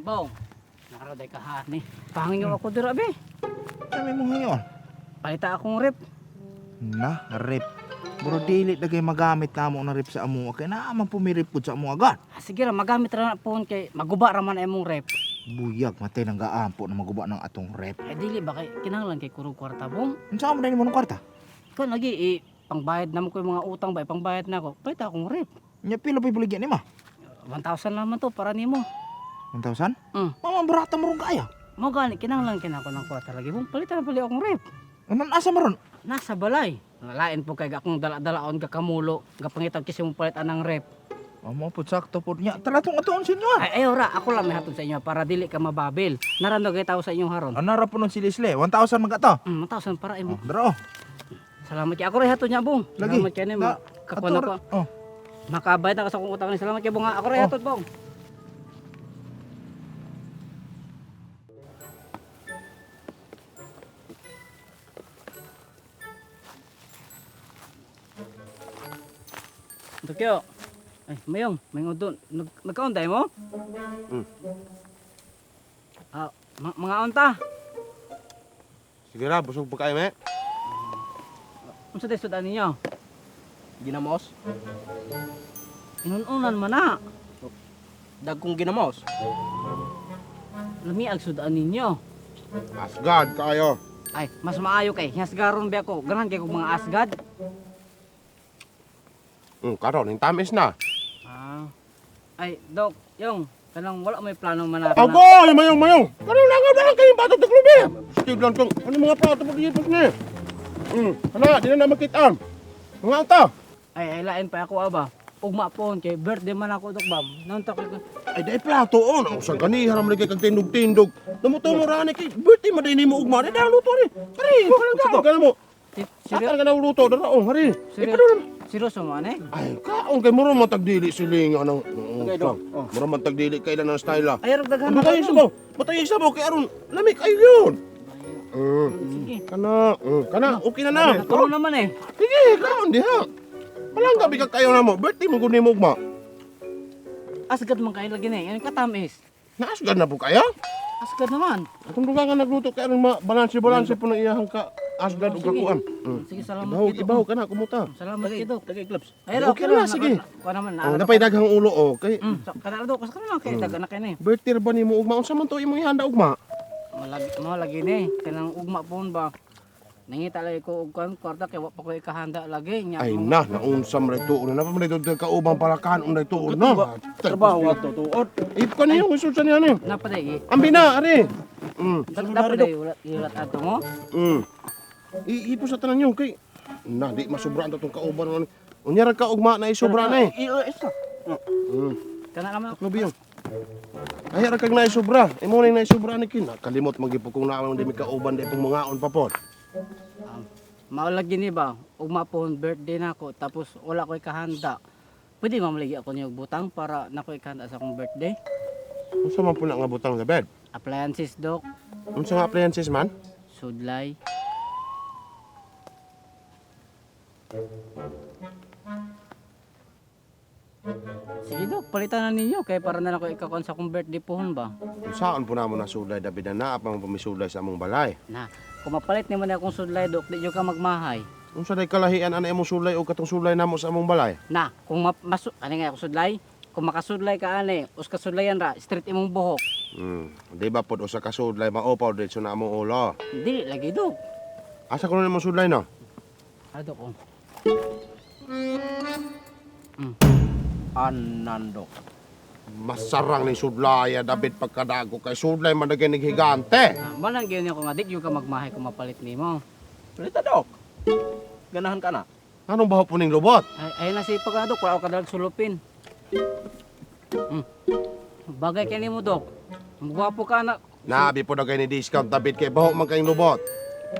Bong, nakaraday ka ha ni. Pangin ako dira be. Kami mo ngayon. Palita akong rep. Na, rip. Bro, dili dagay magamit na mo na rip sa amo. Kaya naaman pumirip po sa amo agad. Sige ra magamit ra na po kay maguba ra man imong rep. Buyag, matay nang gaampo na maguba ng atong rep. Dili ba kay kinahanglan kay kurog kwarta bong. Ano saan mo na mo ng kwarta? Ikaw lagi pangbayad na mo ko yung mga utang ba pangbayad na ako. Palita akong rep. Nya pila pa ibuligyan ni ma? 1,000 naman to para nimo. 1,000? Mm. Mama, barata mo rin kaya. Mo gani kinahanglan kinako ng kwarta lagi bong. Palitan na pali akong rep. Ano asa mo ron? Nasa balay. Nalain po kay akong dala-dalaon ka kamulo. Gapangitaw kasi mong palitan ng rep. Amo po sakto po niya. Talatong atoon sa inyo. Ay ayaw ra, ako lang may hatod sa inyo para dili ka mababil. Narando kay tao sa inyong haron. Anara po nun si Leslie. 1,000 magato. 1,000 para imo. Bro. Salamat kay ako rin hatod niya bong. Lagi. Salamat kay nimo. Kakuan ako. Oh. Makabayad na ka sa akong utang ni. Salamat kay bong. Ako rin hatod bong. Tokyo. Ay, mayong, mayong doon. Nagkaunday mo? Mga unta. Sige ra, busog pa kayo, me. Unsa day sudan ninyo? Ginamos. Inununan man na. Dagkong ginamos. Lamiag sudan ninyo. Asgard kayo. Ay, mas maayo kay. Hasgaron ba ako? Ganan kay kong mga asgad. Karon, yung tamis na. Ay, Dok, yung, kanang wala may plano man na. Ako, mayong. Karon langaw na kayong bato sa klubi. Steve lang tong, ano mga plato mo dito ni? Kana, di na makita. Mga anta. Ay, lain pa ako aba. Ugma po kay birthday man ako, Dok Bam. Nantok ko. Ay, dahil plato, Ang sa ganihan naman kay kag tindog-tindog. Namutungo ra ni kay birthday man din mo ugma. Dahil luto ni. Hari, parang ka mo. Saka ka na luto, dara, hari. Seryoso mo, ane? Ay, kaong kay mura matagdili silinga ng mura matagdili kay lang ng style. Ay, ragdagan Ano tayo sa mo? Batay sa mo kay aron lamig kayo yun. Sige. Kana, okay na na. Naturo naman eh. Sige, kaon diha. Walang gabi ka kayo na mo. Birthday mo kunin mo ugma. Asgad man kayo lagi na eh. Yung katamis. Naasgad na po kaya? Asgad naman. Atong dugang nga nagluto kay aron balanse po ng iyahang ka asgad ug kakuan. Sige, salamat Ibaw ka na kumuta. Salamat kay Dok. Tagay clubs. Ay, Okay na, sige. Kuha naman. Napay daghang ulo kay Kanala Dok, kasi kanala kay dagan na kayo na eh. birthday ba nimo ugma unsa man to imong ihanda ugma? Malagi na eh. Kanang ugma po ba? Nangita lagi ko ug kwarta kay wa pa ko ikahanda lagi nya. Ay na, naunsa man tuon na pa man dito kaubang palakan unday tuon no. Trabaho ato tuod. Ip ka niyo isul sa niya ni. Napaday eh. Ambi na ari. Napaday ulat ato mo. Ipo sa tanan niyo kay na di masubra tong kauban unya ra ka ugma na isobra na eh. Isa. Kana naman Klubi yun. Ay ra kag na isobra. Imo na isobra ni kin. Kalimot magipog kung naman di mi kauban di pong mga on pa pod. maulagi ni ba? Ugma po birthday na ako tapos wala ko ikahanda. Pwede mamaligi ako niyog butang para nako ikahanda sa akong birthday. Unsa man pula nga butang sa bed? Appliances Dok, Unsa nga appliances man? sudlay. Sige Dok, palitan na ninyo kay para na ako ikakon sa akong birthday pohon ba? Saan po namo na sulay David na apa man pamisulay sa among balay? Na, kung mapalit nimo na akong sudlay Dok, di nyo ka magmahay. Unsa day kalahian ana imong sulay o katong sulay namo sa among balay? Na, kung ani nga ako sudlay, kung makasudlay ka ani, us kasudlayan ra, straight imong buhok. Di ba pod usa ka sulay maupaw dito na among ulo? Dili lagi Dok. Asa ko na imong sulay no? Dok, oh. Anando. Masarang ni sudlaya David pagkadago kay sudlay man dagay higante. Malang gyud ko nga di gyud ka magmahay kung mapalit nimo. Palita, Dok. Ganahan ka na. Anong baho po ning lubot? Ay na si pagkadok, wala ko kadalag sulupin. Bagay kay nimo Dok. Gwapo ka na. Nabi po dagay ni discount David kay baho man kayong lubot.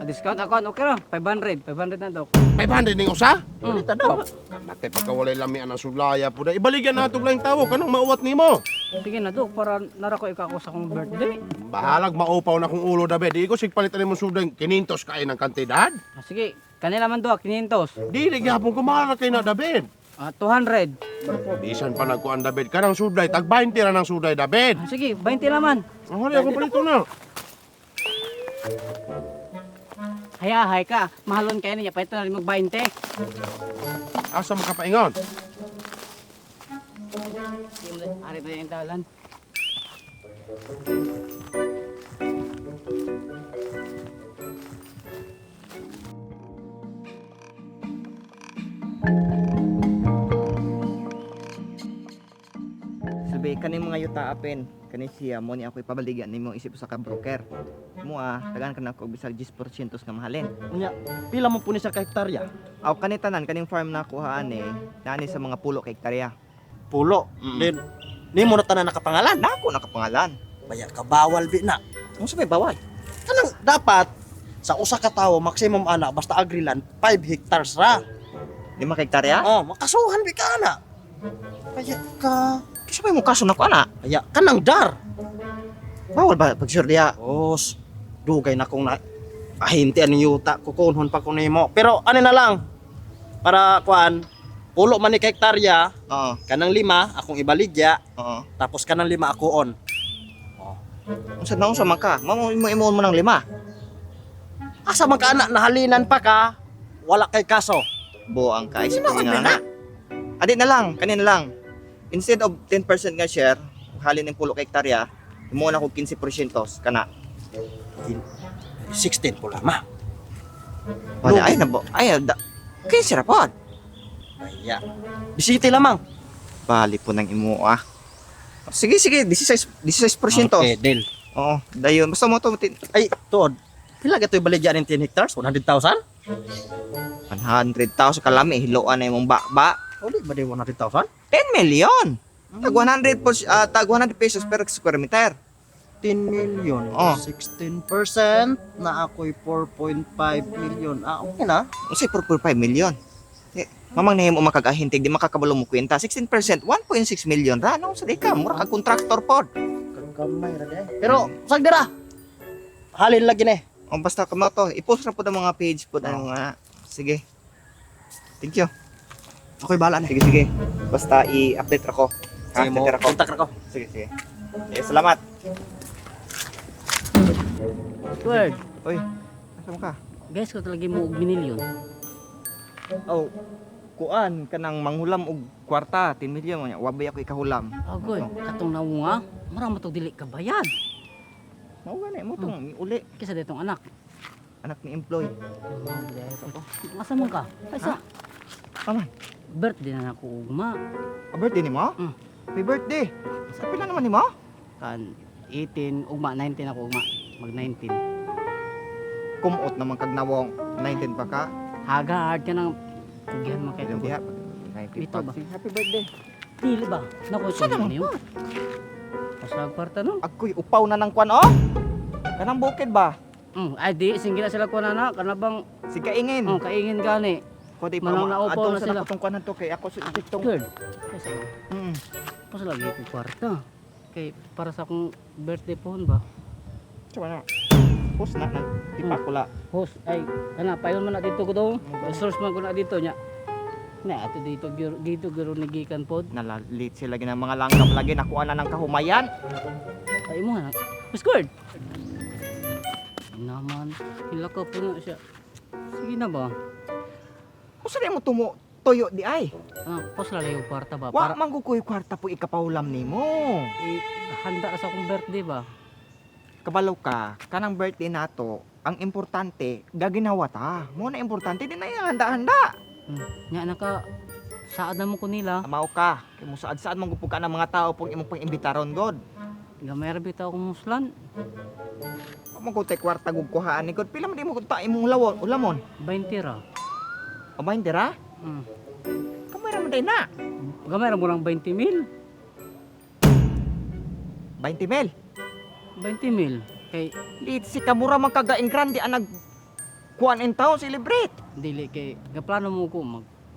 Discount ako, okay ra. 500 na Dok. 500 ning usa? Palita, Dok. Natay pagkawalay lami ang sudlaya po da. Ibaligyan na itong lang tawo kanang mauwat nimo. Sige na Dok, para nara ko ikako sa akong birthday. Bahalag maupaw na kung ulo David. Di ko sigpalitan nimo sudlay 500 kain ang kantidad. Sige, kanila man Dok, 500. Dili gyapon ko mahal na kay na David. 200. Bisan pa nagkuan David. Kanang suday, tag 20 ra ng suday David. Sige, 20 naman. Ang hali ako palito na. Hayahay ka. Mahalon kayo niya. Pwede na rin mag-20. Asa makapaingon? Ari na yung dalan. Sabi, kaning mga yuta apin, kaning siya mo ni ako ipabaligyan nimo isip sa ka-broker. Mo tagaan ka na ko bisag 10% nga mahalin. Unya, pila mo po ni sa hektarya? Aw kani tanan kaning farm na kuhaan nani sa mga pulo ka hektarya. Pulo. Then, nimo na tanan nakapangalan. Nako nakapangalan. Baya ka bawal bi na. Ano sa may bawal? Kanang dapat sa usa ka tawo maximum ana basta agriland 5 hectares ra. 5 ka hektarya? Oh, makasuhan bi ka ana. Kaya ka Kasi may mo kaso nako ana. kaya kanang dar. Bawal ba pag sure diha? Os, dugay na kong na ahinti ang yuta kukunhon pa ko nimo. Pero ano na lang para kuan pulo man ni ka hektarya, Oo. kanang 5 akong ibaligya, Oo. tapos kanang 5 ako on. Unsa na unsa man ka? Mamo imo mo ng 5. Asa man ka anak nahalinan pa ka, wala kay kaso. Buang ka isip Sino nga na? na. Adi na lang, kanina lang. Instead of 10% nga share, halin ng pulo ka hektarya, imo na ko 15% kana. 16 po lama. Wala ay na bo. Ay kay sira pod. Kaya, bisite lamang. Bali po ng imo Sige, 16%. Okay, deal. Oo, dayon. Basta mo to, Ay, tuod. Pila ka ito'y baligyan ng 10 hectares? 100,000? 100,000 kalami, hiloan na imong ba. Ulit ba din 100,000? 10 million. Tag 100 po, tag 100 pesos per square meter. 10 million. Oh. 16% na ako'y 4.5 million. Okay na. Unsay 4.5 million? Mamang nahim mo makagahintig, di makakabalo mo kwenta. 16%, 1.6 million ra. Ano sa di ka? Mura ka contractor pod. Kamay ra day. Pero, sag dira. Halin lagi na O basta ka mo to, i-post na po ng mga page po ng mga. Sige. Thank you. Ako'y bahala na. Sige. Basta i-update ra ko. Sige mo, Update ra ko. kontak ra ko. Sige. Salamat. Word. Oy, asa mo ka? Guys ko talaga mo og minilyon. Oh, kuan kanang manghulam og kwarta, 10 million nya. Wabay ako ikahulam. Agoy, katong nawo nga. Mura mo to dili ka bayad. Mao gani mo tong uli Kisa ditong anak. anak ni employee. Asa man ka? Kaysa Paman, birthday na ako ugma. birthday ni mo? Mm. Happy birthday. Sa pila naman ni mo? Kan 18 ugma 19 ako ugma. Mag 19. Kumot naman kag nawong 19 pa ka. Hagard ka nang kugihan man kay Diha. Dito ba? Happy birthday. Dili ba? Naku sa naman niyo. Pasag kwarta no? Agoy upaw na ng kwan oh. Kanang bukid ba? Ay di singil na sila ko na kana bang Si kaingin. kaingin gani. Ko di pa Manang naupaw na sila. Atong kanan to kay ako sa itong. Good. Kaysa Mm. pas lagi ko kwarta. Kay para sa akong birthday pohon ba? Sama na. Pus na di pa kula. Host ay kana payon man na dito ko daw. Source man ko na dito nya. Na ato dito giro nagikan pod. Nalalit sila ng mga langgam lagi nakuha na ng kahumayan. Ay mo na. Squared. Naman hilaka po na siya. Sige na ba? Usa di mo tuyo di ay. Pos lagi yung kwarta ba? Wa Para man kuy kwarta po ikapahulam nimo. handa ka sa akong birthday ba? Kabalo ka, kanang birthday nato, ang importante gaginawa ta. Mo na importante din na yung handa-handa. Nya naka saad na mo ko nila. Amaw ka, kay mo saad-saad man gupod ka ng mga tao pong imong pang-imbitaron god. Gamay ra bitaw akong muslan. Mo ko tay kwarta gug kuhaan ni god. Pila man di mo gud ta imong lawon, ulamon. 20 ra. Amayn dira? Mm. Kamay ra man day na. Gamay ra mo lang 20 mil. 20 mil. 20 mil. Kay Di si kamura man kagaing grande ang nag kuan in town celebrate. dili kay gaplano mo ko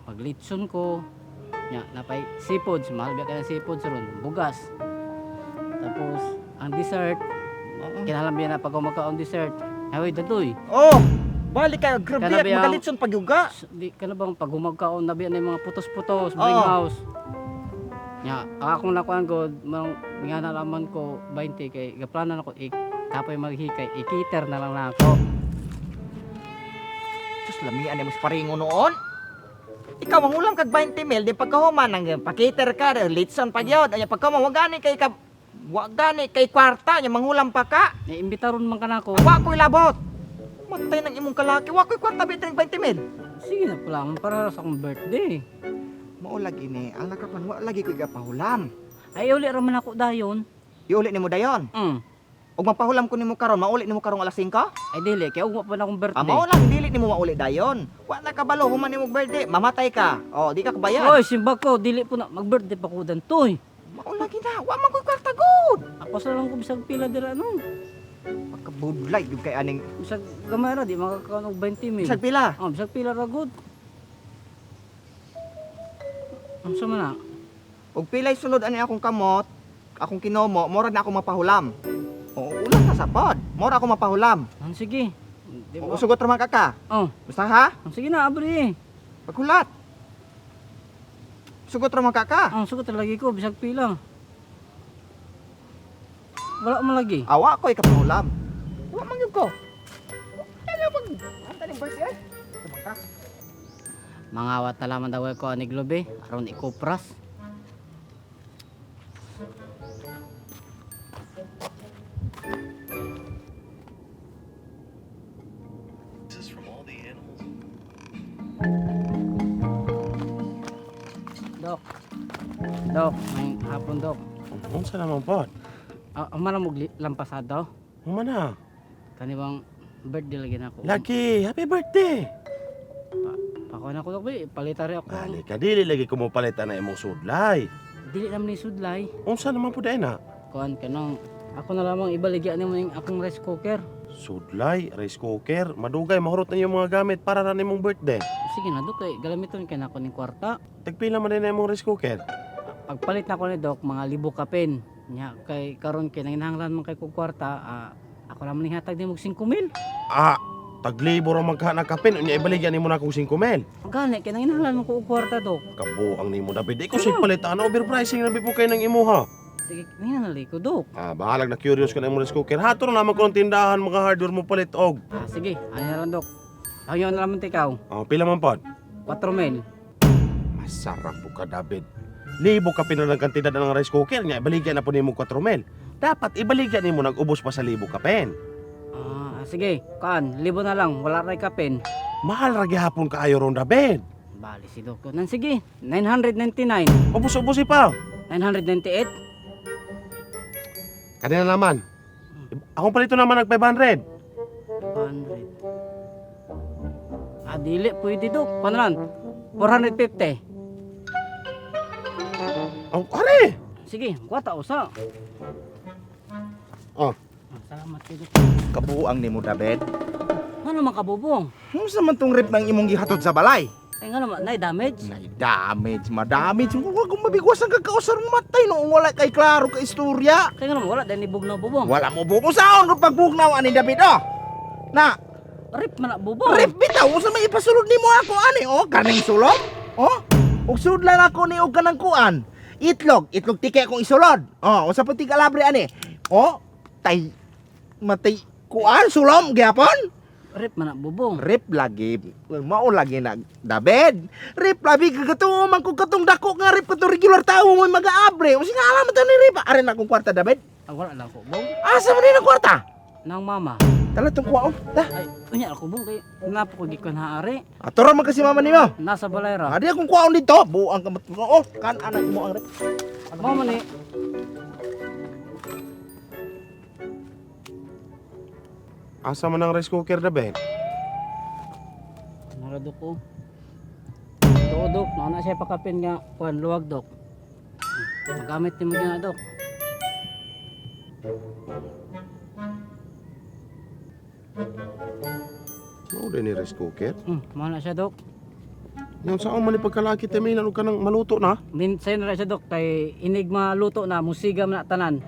paglitson ko. Nya napay seafoods, mahal ba ka ng seafoods ron? Bugas. Tapos ang dessert, kinalam na pag makaon dessert. Hawi datoy. Oh, Balik ka, grabe Kana at ba magalit son pagyuga. Di ka na bang pag humagkaon nabi na yung mga putos-putos, Oo. bring house. Nya, akong nakuan god, nga nalaman ko 20 kay gaplanan ako tapoy maghikay, ikiter na lang nako. Sus, lamian mo sa paringo noon. Ikaw mangulam kag 20 mil, di pagkahuman nang pakiter ka, litson pa gyud. Anya pagkahuman wag gani kay kwarta nya mangulam pa ka. Iimbitaron man kanako. Wa ko'y labot. Matay ng imong kalaki, wa ko'y kwarta biteng 20 mil. Sige na pala, para sa akong birthday. Mao lagi ni, ang nakapan wa lagi ko'y gapahulam. Ay uli ra man ako dayon. Iuli nimo dayon. Ug mapahulam ko nimo karon, mauli nimo karong alas 5? Ay dili kay ugma pa na akong birthday. Mao lang dili nimo mauli dayon. Wa na kabalo human nimo birthday, mamatay ka. Oh, di ka kabayad. Oy, simba ko, dili po na mag-birthday pa ko dantoy. Mao lagi na, wa man ko'y kwarta good. Ako sa lang ko bisag pila dira no. Pagkabudlay gyud kay aning Bisag gamay ra di makakaon og 20 mil. bisag pila. Bisag pila ra gud. Unsa man na? Ug pilay sulod ani akong kamot, akong kinomo, mora na ako mapahulam. Oo, ulan ka sa pod. Mora ako mapahulam. Sige. Di ba? Usugot ra man ka. Oh, Basta ha? sige na abri. Paghulat. Sugot ra man ka. Sugot lagi ko bisag pila. Wala man lagi. Awa ko ikapahulam. Wa man gyud ko. Ano pag antaning birthday? Tumang ka. Mga watalaman daw ko ani globe aron ikopras. Dok. Dok, may hapon dok. Unsa naman pod? Amana mo lampasado. Human na. Kani bang birthday lagi na ako. Lagi, happy birthday. Pako na ko dok, palitari ako. Balik ka, dili lagi kumupalitan na imong sudlay. Dili naman ni sudlay. Unsa naman po dahil na? Kuan kanang ako na lamang ibaligya nimo yung akong rice cooker. Sudlay, rice cooker, madugay, mahurot na yung mga gamit para na imong birthday. Sige na dok, kay galamiton kay nako ning kwarta. Tagpila man din na imong rice cooker. Pagpalit na ko ni dok mga 1,000 ka pen. Nya kay karon kay nanginahanglan man kay kog kwarta, ako naman ning hatag nimo 5,000. Taglibo ra magkahanag kapin, unya ibaligyan nimo na akong 5,000. Gani kay nanginahanglan man ko og kwarta dok. Kabuang nimo David, ikaw sig palitan, overpricing na bipo kay nang imuha. Sige, nanginahanglan ko dok. Bahalag na curious ka na imong rice cooker. Hato na naman ko ng tindahan, mga hardware mo palit og. Sige, ano na lang dok. Ayaw na naman tikaw. Pila man pod? 4,000. Masarap po ka, David. Libo ka pinunang kantidad ng rice cooker niya, ibaligyan na po nimo 4,000. Dapat ibaligyan nimo nag-ubos pa sa 1,000 ka pen. Sige, kaan, 1,000 na lang, wala ray ka pen. Mahal ra gihapon kaayo ron, David. Bali si dok. Nan sige, 999. Ubos-ubusi pa. 998. Kanina naman. Akong palito naman nag 500. 100. Dili, pwede dok. Paano lang? 450. Are! Sige, kuwata usa. Salamat kayo. Kabuang nimo David. Ano man kabubong? Unsa man tong rip nang imong gihatod sa balay? Nga naman, na-damage. Nay damage. Wa kung mabigwas ang kakausar mo matay no wala kay klaro ka istorya. Kaya nga naman, wala dahil nibog na bubong. Wala mo buko saon ro pagbugnaw ani David oh. Na, Rip man na bubong. rip bitaw unsa may ipasulod nimo ako ani oh, kaning sulod. Oh, ug sudlan ako ni og kanang kuan. Itlog tike akong isulod. Oh, unsa pati kalabre ani? Oh, matay kuan sulom gyapon. Rip man na bubong. Rip lagi, mao lagi na David. Rip lagi kagatuman ko katong dako nga rip katong regular tawo mo mag-aabre. O nga alam to ni Rip. Are na akong kwarta David. Wala lang ko bong. Asa man ni ang kwarta? Nang mama. Tala tong kuwaon. Ta. Ay, unya ako bong kay napo ko gikon haari. Atura man kasi mama nimo. Nasa balay ra. Adi akong kuwaon dito. Buang ka oh, kan anak mo ang Rip. Mao man ni. Asa man ang rice cooker, David? Narado ko. Dok, na siya pakapin nga kuan luwag dok. Magamit nimo gyud dok. Mao din ni rice cooker. Mao na siya dok. Yung saan man ni pagkalaki taminan og kanang maluto na. Min say na siya dok kay inig maluto na musiga man na tanan.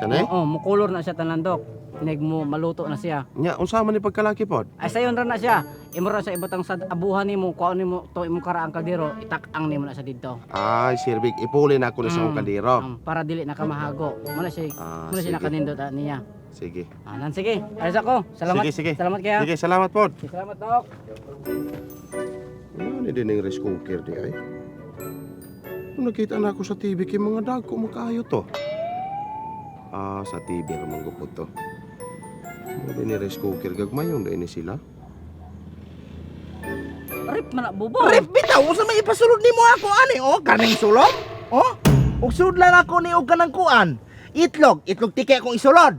Kanay? Oo, mukulor na siya tanan dok. tinig mo maluto na siya. Nya unsa man ni pagkalaki pod? Ay sayon ra na siya. Imo ra sa ibutang sa abuhan nimo, kuan nimo to imong karaang kaldero, itak-ang nimo na sa didto. Ay, sirbig ipuli na ako na sa akong kaldero. Para dili na ka mahago. Muna siya, Ah, muna siya sige. nakanindot niya. Sige. Nan sige. Alis ako. Salamat. Sige. Salamat kaya. Sige, salamat pod. Salamat, Dok. Ano ni din yung rice cooker di ay? Kung nakita na ako sa TV kay mga dagko makaayo to. Ah, sa TV ramang gupod to. Ano din yung rice cooker gagmayon dahil ni sila? Rip man na bubo. Ref bitaw, usa may ipasulod nimo ako ani, oh, kaning sulod. Oh, ug sudlan ako ni og kanang kuan. Itlog tike akong isulod.